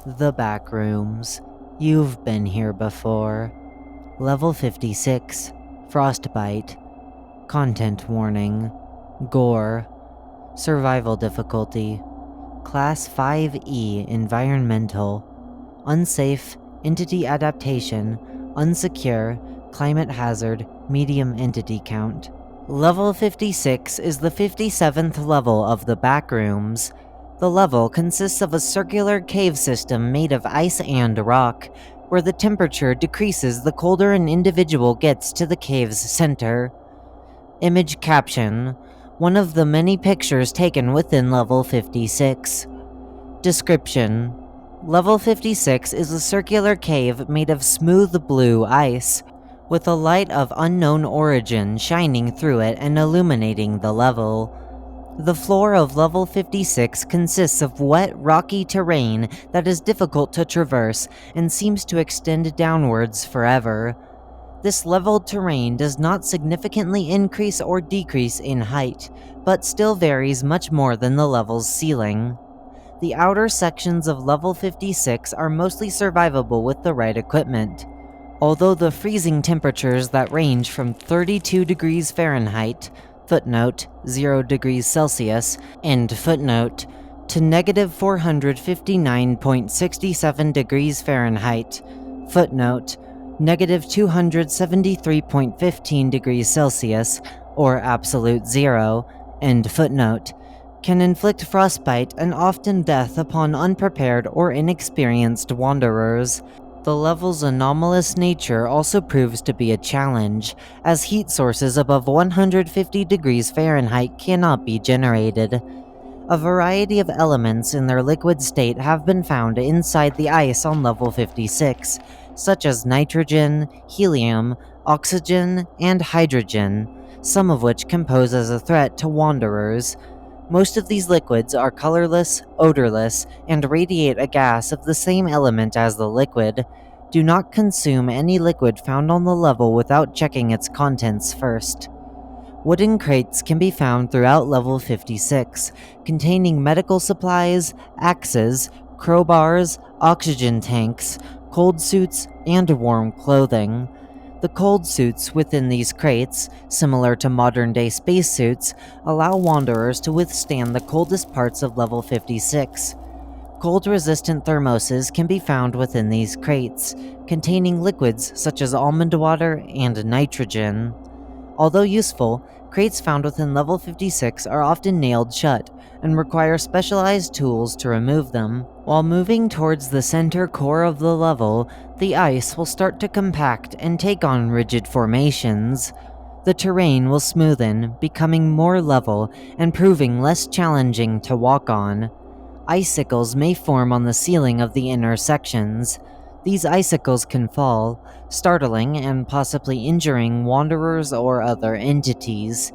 The Backrooms. You've been here before. Level 56. Frostbite. Content warning. Gore. Survival difficulty. Class 5E Environmental. Unsafe. Entity adaptation. Unsecure. Climate hazard. Medium entity count. Level 56 is the 57th level of the Backrooms. The level consists of a circular cave system made of ice and rock, where the temperature decreases the colder an individual gets to the cave's center. Image caption: one of the many pictures taken within Level 56. Description: Level 56 is a circular cave made of smooth blue ice, with a light of unknown origin shining through it and illuminating the level. The floor of Level 56 consists of wet, rocky terrain that is difficult to traverse and seems to extend downwards forever. This leveled terrain does not significantly increase or decrease in height, but still varies much more than the level's ceiling. The outer sections of Level 56 are mostly survivable with the right equipment. Although the freezing temperatures that range from 32 degrees Fahrenheit, footnote 0 degrees Celsius, end footnote, to negative 459.67 degrees Fahrenheit, footnote, negative 273.15 degrees Celsius, or absolute zero, end footnote, can inflict frostbite and often death upon unprepared or inexperienced wanderers. The level's anomalous nature also proves to be a challenge, as heat sources above 150 degrees Fahrenheit cannot be generated. A variety of elements in their liquid state have been found inside the ice on Level 56, such as nitrogen, helium, oxygen, and hydrogen, some of which can pose as a threat to wanderers. Most of these liquids are colorless, odorless, and radiate a gas of the same element as the liquid. Do not consume any liquid found on the level without checking its contents first. Wooden crates can be found throughout Level 56, containing medical supplies, axes, crowbars, oxygen tanks, cold suits, and warm clothing. The cold suits within these crates, similar to modern-day spacesuits, allow wanderers to withstand the coldest parts of Level 56. Cold-resistant thermoses can be found within these crates, containing liquids such as almond water and nitrogen. Although useful, crates found within Level 56 are often nailed shut and require specialized tools to remove them. While moving towards the center core of the level, the ice will start to compact and take on rigid formations. The terrain will smoothen, becoming more level and proving less challenging to walk on. Icicles may form on the ceiling of the inner sections. These icicles can fall, startling and possibly injuring wanderers or other entities.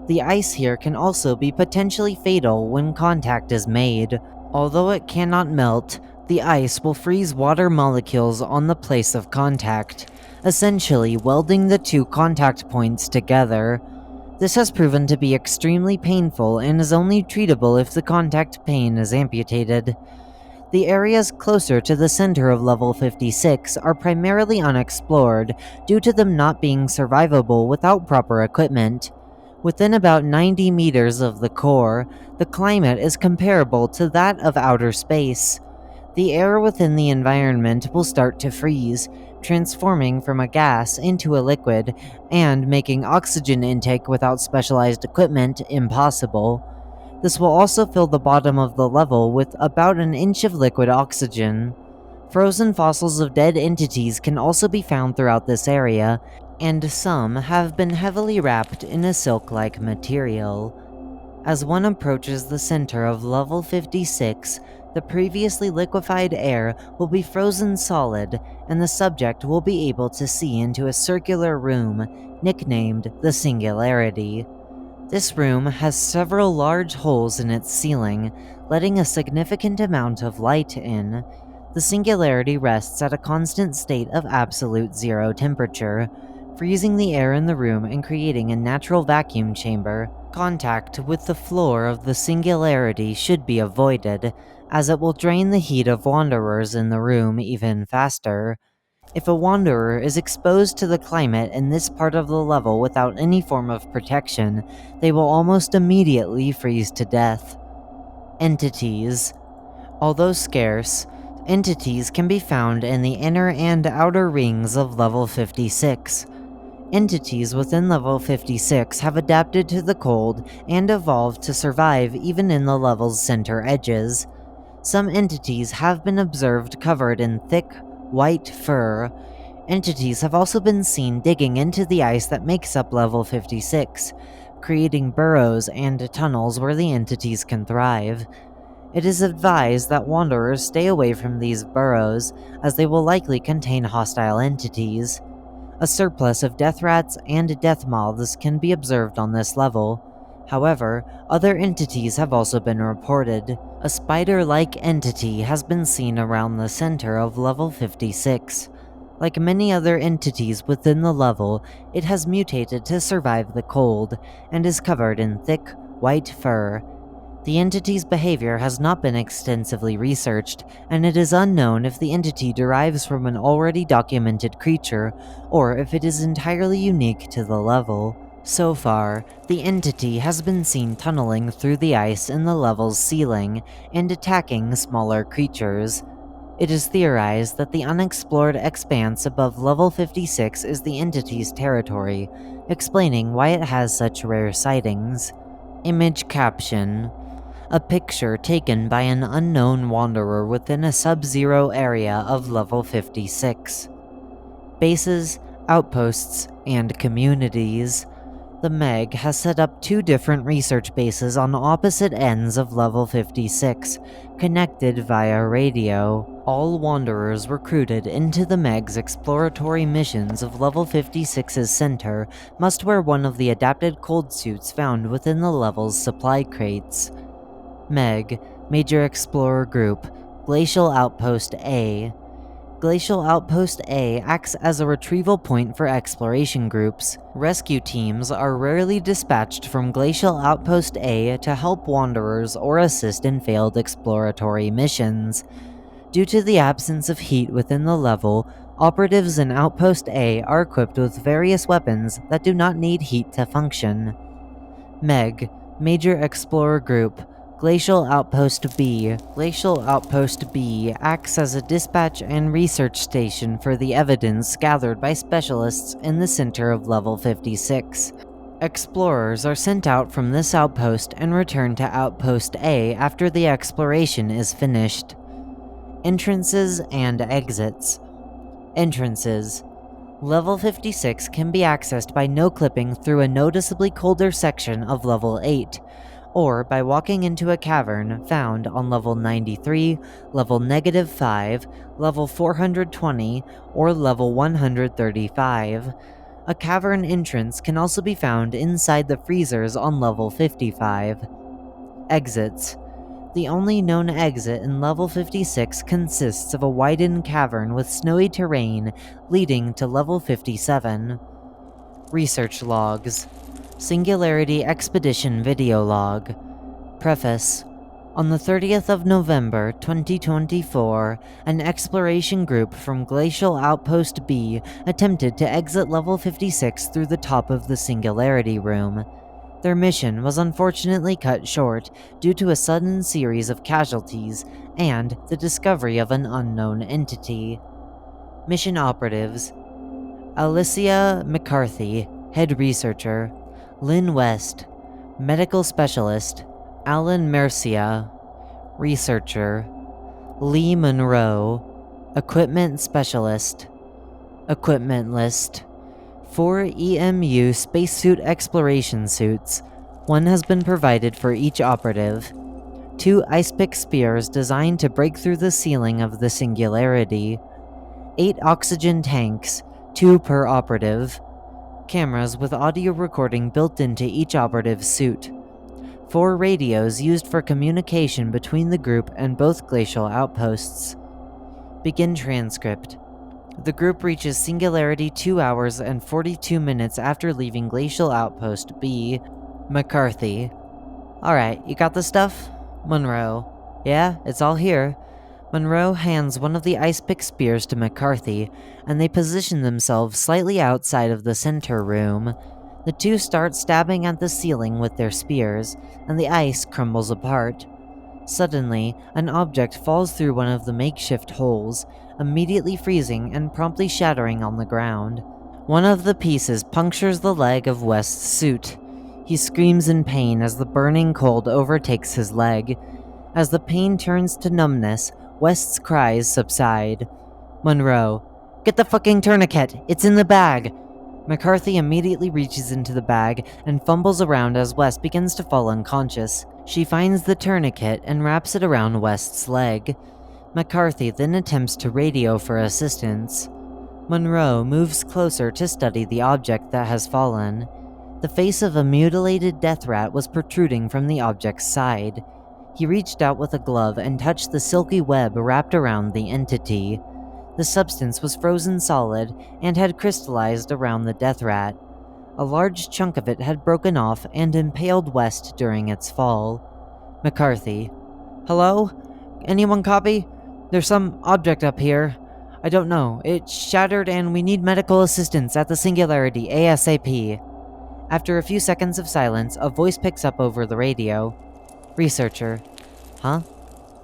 The ice here can also be potentially fatal when contact is made. Although it cannot melt, the ice will freeze water molecules on the place of contact, essentially welding the two contact points together. This has proven to be extremely painful and is only treatable if the contact pane is amputated. The areas closer to the center of Level 56 are primarily unexplored due to them not being survivable without proper equipment. Within about 90 meters of the core, the climate is comparable to that of outer space. The air within the environment will start to freeze, transforming from a gas into a liquid and making oxygen intake without specialized equipment impossible. This will also fill the bottom of the level with about an inch of liquid oxygen. Frozen fossils of dead entities can also be found throughout this area, and some have been heavily wrapped in a silk-like material. As one approaches the center of Level 56, the previously liquefied air will be frozen solid, and the subject will be able to see into a circular room, nicknamed the Singularity. This room has several large holes in its ceiling, letting a significant amount of light in. The Singularity rests at a constant state of absolute zero temperature, freezing the air in the room and creating a natural vacuum chamber. Contact with the floor of the Singularity should be avoided, as it will drain the heat of wanderers in the room even faster. If a wanderer is exposed to the climate in this part of the level without any form of protection, they will almost immediately freeze to death. Entities. Although scarce, entities can be found in the inner and outer rings of level 56. Entities within level 56 have adapted to the cold and evolved to survive even in the level's center edges. Some entities have been observed covered in thick, white fur. Entities have also been seen digging into the ice that makes up level 56, creating burrows and tunnels where the entities can thrive. It is advised that wanderers stay away from these burrows, as they will likely contain hostile entities. A surplus of death rats and death moths can be observed on this level. However, other entities have also been reported. A spider-like entity has been seen around the center of level 56. Like many other entities within the level, it has mutated to survive the cold, and is covered in thick, white fur. The entity's behavior has not been extensively researched, and it is unknown if the entity derives from an already documented creature, or if it is entirely unique to the level. So far, the entity has been seen tunneling through the ice in the level's ceiling and attacking smaller creatures. It is theorized that the unexplored expanse above level 56 is the entity's territory, explaining why it has such rare sightings. Image caption: a picture taken by an unknown wanderer within a sub-zero area of level 56. Bases, outposts, and communities. The Meg has set up 2 different research bases on opposite ends of level 56, connected via radio. All wanderers recruited into the Meg's exploratory missions of level 56's center must wear one of the adapted cold suits found within the level's supply crates. Meg, Major Explorer Group, Glacial Outpost A. Glacial Outpost A acts as a retrieval point for exploration groups. Rescue teams are rarely dispatched from Glacial Outpost A to help wanderers or assist in failed exploratory missions. Due to the absence of heat within the level, operatives in Outpost A are equipped with various weapons that do not need heat to function. Meg, Major Explorer Group, Glacial Outpost B. Glacial Outpost B acts as a dispatch and research station for the evidence gathered by specialists in the center of level 56. Explorers are sent out from this outpost and return to Outpost A after the exploration is finished. Entrances and exits. Entrances. Level 56 can be accessed by no-clipping through a noticeably colder section of level 8, or by walking into a cavern found on level 93, level -5, level 420, or level 135. A cavern entrance can also be found inside the freezers on level 55. Exits. The only known exit in level 56 consists of a widened cavern with snowy terrain leading to level 57. Research logs. Singularity Expedition Video Log. Preface. On the 30th of November 2024, an exploration group from Glacial Outpost B attempted to exit level 56 through the top of the Singularity Room. Their mission was unfortunately cut short due to a sudden series of casualties and the discovery of an unknown entity. Mission operatives: Alicia McCarthy, Head Researcher; Lynn West, Medical Specialist; Alan Mercia, Researcher; Lee Monroe, Equipment Specialist. Equipment list: 4 EMU spacesuit exploration suits. 1 has been provided for each operative. 2 ice pick spears designed to break through the ceiling of the Singularity. 8 oxygen tanks, 2 per operative. Cameras with audio recording built into each operative's suit. 4 radios used for communication between the group and both glacial outposts. Begin transcript. The group reaches Singularity 2 hours and 42 minutes after leaving Glacial Outpost B. McCarthy: Alright, you got the stuff? Monroe: Yeah, it's all here. Monroe hands one of the ice pick spears to McCarthy, and they position themselves slightly outside of the center room. The two start stabbing at the ceiling with their spears, and the ice crumbles apart. Suddenly, an object falls through one of the makeshift holes, immediately freezing and promptly shattering on the ground. One of the pieces punctures the leg of West's suit. He screams in pain as the burning cold overtakes his leg. As the pain turns to numbness, West's cries subside. Monroe, "Get the fucking tourniquet! It's in the bag!" McCarthy immediately reaches into the bag and fumbles around as West begins to fall unconscious. She finds the tourniquet and wraps it around West's leg. McCarthy then attempts to radio for assistance. Monroe moves closer to study the object that has fallen. The face of a mutilated death rat was protruding from the object's side. He reached out with a glove and touched the silky web wrapped around the entity. The substance was frozen solid and had crystallized around the death rat. A large chunk of it had broken off and impaled West during its fall. McCarthy, "Hello? Anyone copy? There's some object up here. I don't know. It's shattered and we need medical assistance at the Singularity ASAP." After a few seconds of silence, a voice picks up over the radio. Researcher, "Huh?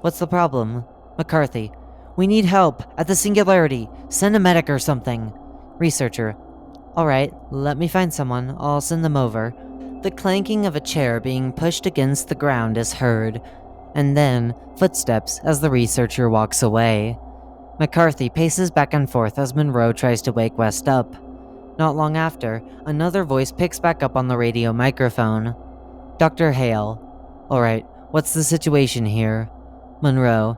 What's the problem?" McCarthy, "We need help at the Singularity. Send a medic or something." Researcher, "Alright, let me find someone. I'll send them over." The clanking of a chair being pushed against the ground is heard, and then footsteps as the researcher walks away. McCarthy paces back and forth as Monroe tries to wake West up. Not long after, another voice picks back up on the radio microphone. "Dr. Hale. Alright, what's the situation here?" Monroe,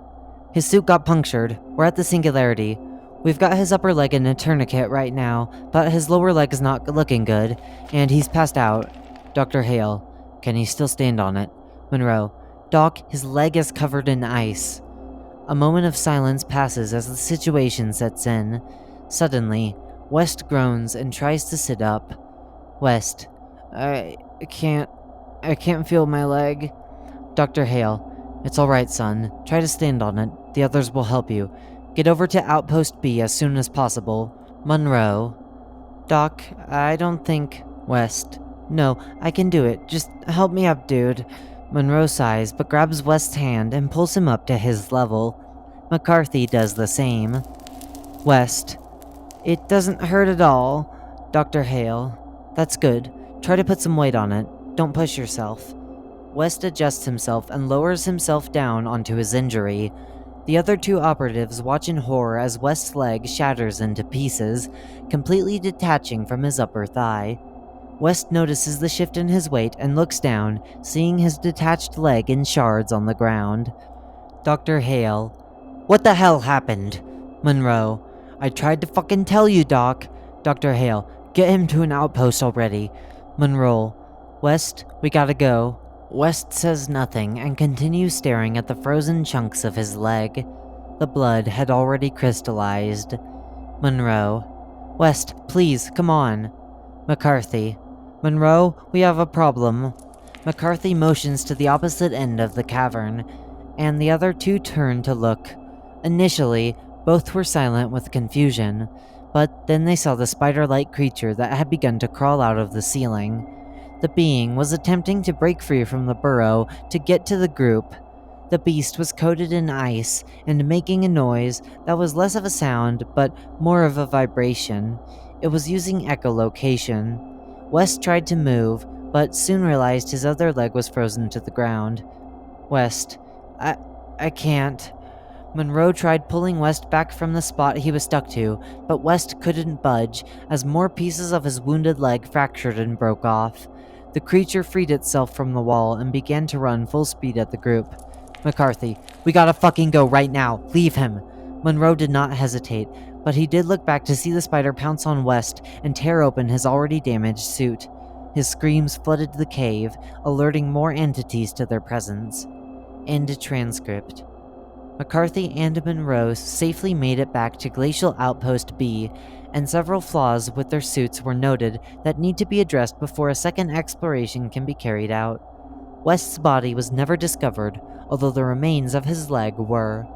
"His suit got punctured. We're at the Singularity. We've got his upper leg in a tourniquet right now, but his lower leg is not looking good, and he's passed out." Dr. Hale, "Can he still stand on it?" Monroe, "Doc, his leg is covered in ice." A moment of silence passes as the situation sets in. Suddenly, West groans and tries to sit up. West, I can't feel my leg." Dr. Hale, "It's alright, son. Try to stand on it. The others will help you. Get over to Outpost B as soon as possible." Monroe, "Doc, I don't think..." West, "No, I can do it. Just help me up, dude." Monroe sighs but grabs West's hand and pulls him up to his level. McCarthy does the same. West, "It doesn't hurt at all." Dr. Hale, "That's good. Try to put some weight on it. Don't push yourself." West adjusts himself and lowers himself down onto his injury. The other two operatives watch in horror as West's leg shatters into pieces, completely detaching from his upper thigh. West notices the shift in his weight and looks down, seeing his detached leg in shards on the ground. Dr. Hale, "What the hell happened?" Monroe, "I tried to fucking tell you, Doc." Dr. Hale, "Get him to an outpost already." Monroe, "West, we gotta go." West says nothing and continues staring at the frozen chunks of his leg. The blood had already crystallized. Monroe, "West, please, come on." McCarthy, "Monroe, we have a problem." McCarthy motions to the opposite end of the cavern, and the other two turn to look. Initially, both were silent with confusion, but then they saw the spider-like creature that had begun to crawl out of the ceiling. The being was attempting to break free from the burrow to get to the group. The beast was coated in ice and making a noise that was less of a sound but more of a vibration. It was using echolocation. West tried to move, but soon realized his other leg was frozen to the ground. West, I can't." Monroe tried pulling West back from the spot he was stuck to, but West couldn't budge as more pieces of his wounded leg fractured and broke off. The creature freed itself from the wall and began to run full speed at the group. McCarthy, "We gotta fucking go right now. Leave him." Monroe did not hesitate, but he did look back to see the spider pounce on West and tear open his already damaged suit. His screams flooded the cave, alerting more entities to their presence. End transcript. McCarthy and Monroe safely made it back to Glacial Outpost B, and several flaws with their suits were noted that need to be addressed before a second exploration can be carried out. West's body was never discovered, although the remains of his leg were.